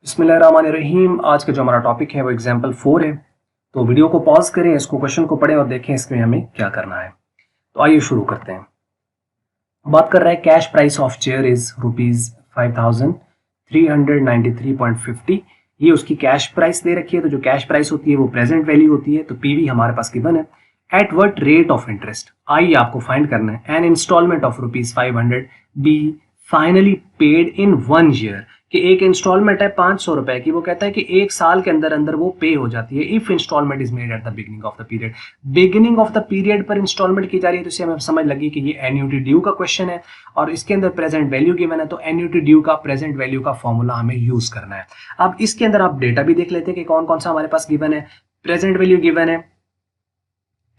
बिस्मिल्लाहिर्रहमानिर्रहीम। आज का जो हमारा टॉपिक है वो एग्जाम्पल 4 है। तो वीडियो को पॉज करें, इसको क्वेश्चन को पढ़ें और देखें इसमें हमें क्या करना है। तो आइए शुरू करते हैं। बात कर रहा है cash price of chair is ₹5,393.50। ये उसकी कैश प्राइस दे रखी है। तो जो कैश प्राइस होती है वो प्रेजेंट वैल्यू होती है। तो पीवी हमारे पास गिवन है। At what rate of interest, i आपको फाइंड करना है, an instalment of ₹500 be finally paid in 1 year, कि एक इंस्टॉलमेंट है 500 रुपए की, वो कहता है कि एक साल के अंदर अंदर वो पे हो जाती है if instalment is made at the beginning of the period. Beginning of the period पर इंस्टॉलमेंट की जा रही है, तो इससे हमें समझ लगी कि ये एन्यूटी ड्यू का क्वेश्चन है और इसके अंदर प्रेजेंट वैल्यू गिवन है। तो एन्यूटी ड्यू का प्रेजेंट वैल्यू का फॉर्मूला हमें यूज करना है। अब इसके अंदर आप डेटा भी देख लेते हैं कि कौन कौन सा हमारे पास गिवन है। प्रेजेंट वैल्यू गिवन है,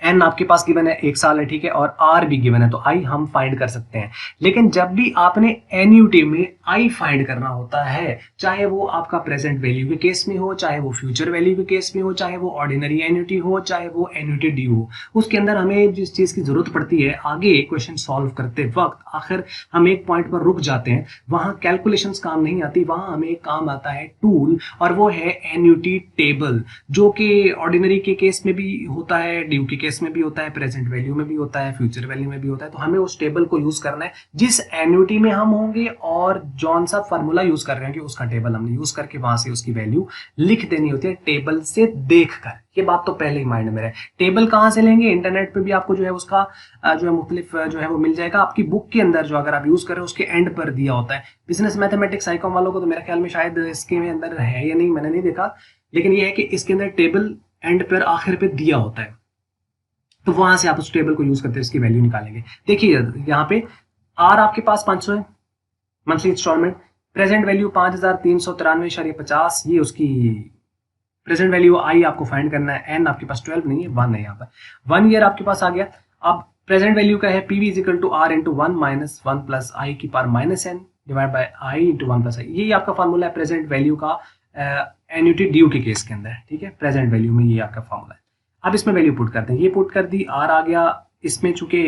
एन आपके पास गिवन है 1 साल है, ठीक है, और आर भी गिवन है, तो आई हम फाइंड कर सकते हैं। लेकिन जब भी आपने एन्यूटी में आई फाइंड करना होता है, चाहे वो आपका प्रेजेंट वैल्यू के केस में हो, चाहे वो फ्यूचर वैल्यू के केस में हो, चाहे वो ऑर्डिनरी एन्यूटी हो, चाहे वो एन्यूटी ड्यू हो, उसके अंदर हमें जिस चीज की जरूरत पड़ती है आगे क्वेश्चन सॉल्व करते वक्त, आखिर हम एक पॉइंट पर रुक जाते हैं, वहां कैलकुलेशंस काम नहीं आती, वहां हमें काम आता है टूल, और वो है एन्यूटी टेबल, जो कि ऑर्डिनरी के केस में भी होता है, ड्यू के केस में भी होता है, प्रेजेंट वैल्यू में भी होता है, फ्यूचर वैल्यू में भी होता है। तो हमें उस टेबल को यूज करना है जिस एन्युटी में हम होंगे, और जौन सा फार्मूला यूज कर रहे हैं कि उसका टेबल हमने यूज करके वहां से उसकी वैल्यू लिख देनी होती है टेबल से देखकर। ये बात तो पहले ही माइंड में रहे। टेबल कहां से लेंगे? इंटरनेट पे भी आपको जो है उसका जो है मुख्तलिफ जो है वो मिल जाएगा। आपकी बुक के अंदर जो अगर आप यूज कर रहे हो उसके एंड पर दिया होता है। बिजनेस मैथमेटिक्स आईकॉम वालों को तो मेरे ख्याल में शायद इसके अंदर है या नहीं, मैंने नहीं देखा, लेकिन ये है कि इसके अंदर टेबल एंड पर आखिर पे दिया होता है, तो वहां से आप उस टेबल को यूज करते हैं इसकी वैल्यू निकालेंगे। देखिए यहाँ पे आर आपके पास 500 है मंथली इंस्टॉलमेंट, प्रेजेंट वैल्यू 5,393.50, ये उसकी प्रेजेंट वैल्यू। आई आपको फाइंड करना है, एन आपके पास 12 नहीं है, 1 है यहाँ पर। 1 ईयर आपके पास आ गया। अब प्रेजेंट वैल्यू का है PV is equal to r into 1 minus 1 plus i की power minus n divide by i into 1 plus i. यही आपका फॉर्मूला है प्रेजेंट वैल्यू का एन्युटी ड्यू के केस के अंदर, ठीक है। प्रेजेंट वैल्यू में ये आपका फॉर्मूला है। अब इसमें वैल्यू पुट करते हैं, ये पुट कर दी, आर आ गया। इसमें चूंकि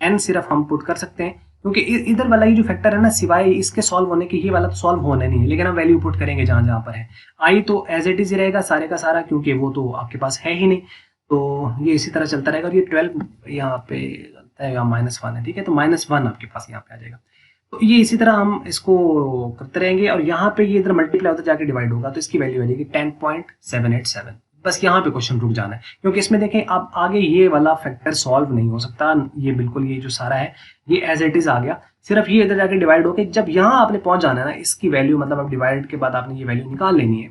एन सिर्फ हम पुट कर सकते हैं क्योंकि इधर वाला ये जो फैक्टर है ना, सिवाय इसके सॉल्व होने के ये वाला तो सॉल्व होने नहीं है, लेकिन हम वैल्यू पुट करेंगे जहां जहां पर है। आई तो एज इट इज ही रहेगा सारे का सारा, क्योंकि वो तो आपके पास है ही नहीं, तो ये इसी तरह चलता रहेगा। और ये 12 यहाँ पे है, यहाँ -1 है, ठीक है, तो -1 आपके पास यहाँ पे आ जाएगा। तो ये इसी तरह हम इसको करते रहेंगे, और यहाँ पे ये इधर मल्टीप्लाई होता जाके डिवाइड होगा, तो इसकी वैल्यू आ जाएगी 10.787। बस यहाँ पे क्वेश्चन रुक जाना है, क्योंकि इसमें देखें अब आगे ये वाला फैक्टर सॉल्व नहीं हो सकता। ये बिल्कुल ये जो सारा है ये एज इट इज आ गया, सिर्फ ये इधर जाके डिवाइड होके जब यहाँ आपने पहुंच जाना है ना, इसकी वैल्यू मतलब अब डिवाइड के बाद आपने ये वैल्यू निकाल लेनी है।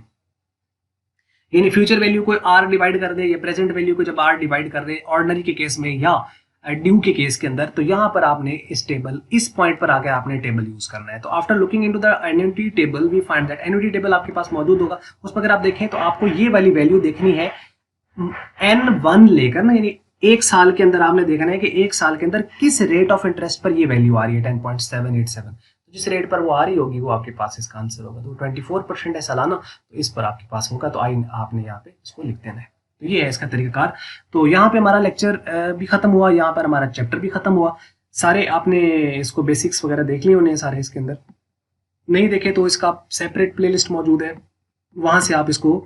यानी फ्यूचर वैल्यू को आर डिवाइड कर दे या प्रेजेंट वैल्यू को जब आर डिवाइड कर दे ऑर्डिनरी के केस में या ड्यू के केस के अंदर, तो यहाँ पर आपने इस टेबल, इस पॉइंट पर आकर आपने टेबल यूज करना है। तो after looking into the annuity table we find that annuity table आपके पास मौजूद होगा, उस पर अगर आप देखें तो आपको ये वाली वैल्यू देखनी है N1 लेकर ना, यानी एक साल के अंदर आपने देखना है कि एक साल के अंदर किस रेट ऑफ इंटरेस्ट पर ये वैल्यू आ रही है 10.787। तो जिस रेट पर वो आ रही होगी वो आपके पास इसका आंसर होगा। तो 24% है सालाना, तो इस पर आपके पास होगा, तो आई आपने यहाँ पे इसको लिख देना है। तो ये है इसका तरीकाकार। तो यहाँ पे हमारा लेक्चर भी खत्म हुआ, यहाँ पर हमारा चैप्टर भी खत्म हुआ। सारे आपने इसको बेसिक्स वगैरह देख लिए होने सारे इसके अंदर, नहीं देखे तो इसका सेपरेट प्लेलिस्ट मौजूद है, वहां से आप इसको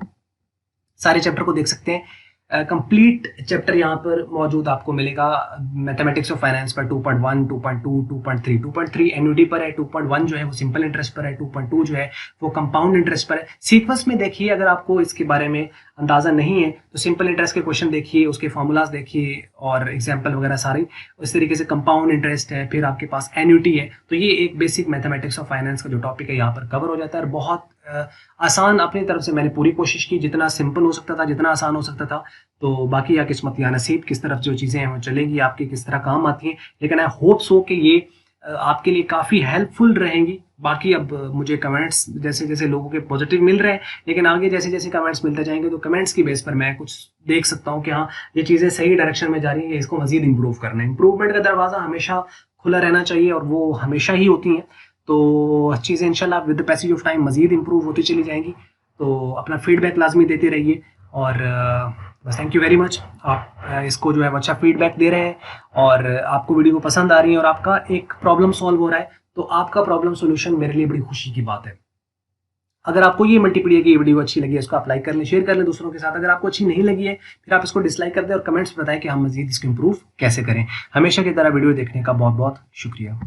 सारे चैप्टर को देख सकते हैं। कंप्लीट चैप्टर यहाँ पर मौजूद आपको मिलेगा मैथमेटिक्स ऑफ फाइनेंस पर 2.1, 2.2, 2.3। 2.3 एन्युटी पर है, 2.1 जो है वो सिंपल इंटरेस्ट पर है, 2.2 जो है वो कंपाउंड इंटरेस्ट पर है। सीक्वेंस में देखिए, अगर आपको इसके बारे में अंदाजा नहीं है तो सिंपल इंटरेस्ट के क्वेश्चन देखिए, उसके फॉर्मूलाज देखिए और एग्जाम्पल वगैरह सारी। इस तरीके से कंपाउंड इंटरेस्ट है, फिर आपके पास एन्युटी है। तो ये एक बेसिक मैथमेटिक्स ऑफ फाइनेंस का जो टॉपिक है यहाँ पर कवर हो जाता है, और बहुत आसान अपनी तरफ से मैंने पूरी कोशिश की, जितना सिंपल हो सकता था, जितना आसान हो सकता था। तो बाकी या किस्मत या नसीब किस तरफ जो चीज़ें हैं वो चलेंगी, आपकी किस तरह काम आती हैं, लेकिन आई होप सो कि ये आपके लिए काफ़ी हेल्पफुल रहेंगी। बाकी अब मुझे कमेंट्स जैसे जैसे लोगों के पॉजिटिव मिल रहे हैं, लेकिन आगे जैसे जैसे कमेंट्स मिलते जाएंगे तो कमेंट्स की बेस पर मैं कुछ देख सकता हूँ कि हाँ ये चीज़ें सही डायरेक्शन में जा रही हैं, इसको मजीद इंप्रूव करना है। इंप्रूवमेंट का दरवाज़ा हमेशा खुला रहना चाहिए, और वो हमेशा ही होती हैं। तो चीज़ें इंशाल्लाह with the passage of time मजीद इंप्रूव होती चली जाएंगी। तो अपना फीडबैक लाजमी देते रहिए, और बस थैंक यू वेरी मच। आप इसको जो है अच्छा फीडबैक दे रहे हैं, और आपको वीडियो को पसंद आ रही है, और आपका एक प्रॉब्लम सॉल्व हो रहा है, तो आपका प्रॉब्लम सोल्यूशन मेरे लिए बड़ी खुशी की बात है। अगर आपको ये मल्टीपीडिया की वीडियो अच्छी लगी है, इसको आप लाइक कर लें, शेयर कर लें दूसरों के साथ। अगर आपको अच्छी नहीं लगी है फिर आप इसको डिसलाइक कर दें और कमेंट्स में बताएं कि हम मजीद इसको इंप्रूव कैसे करें। हमेशा की तरह वीडियो देखने का बहुत बहुत शुक्रिया।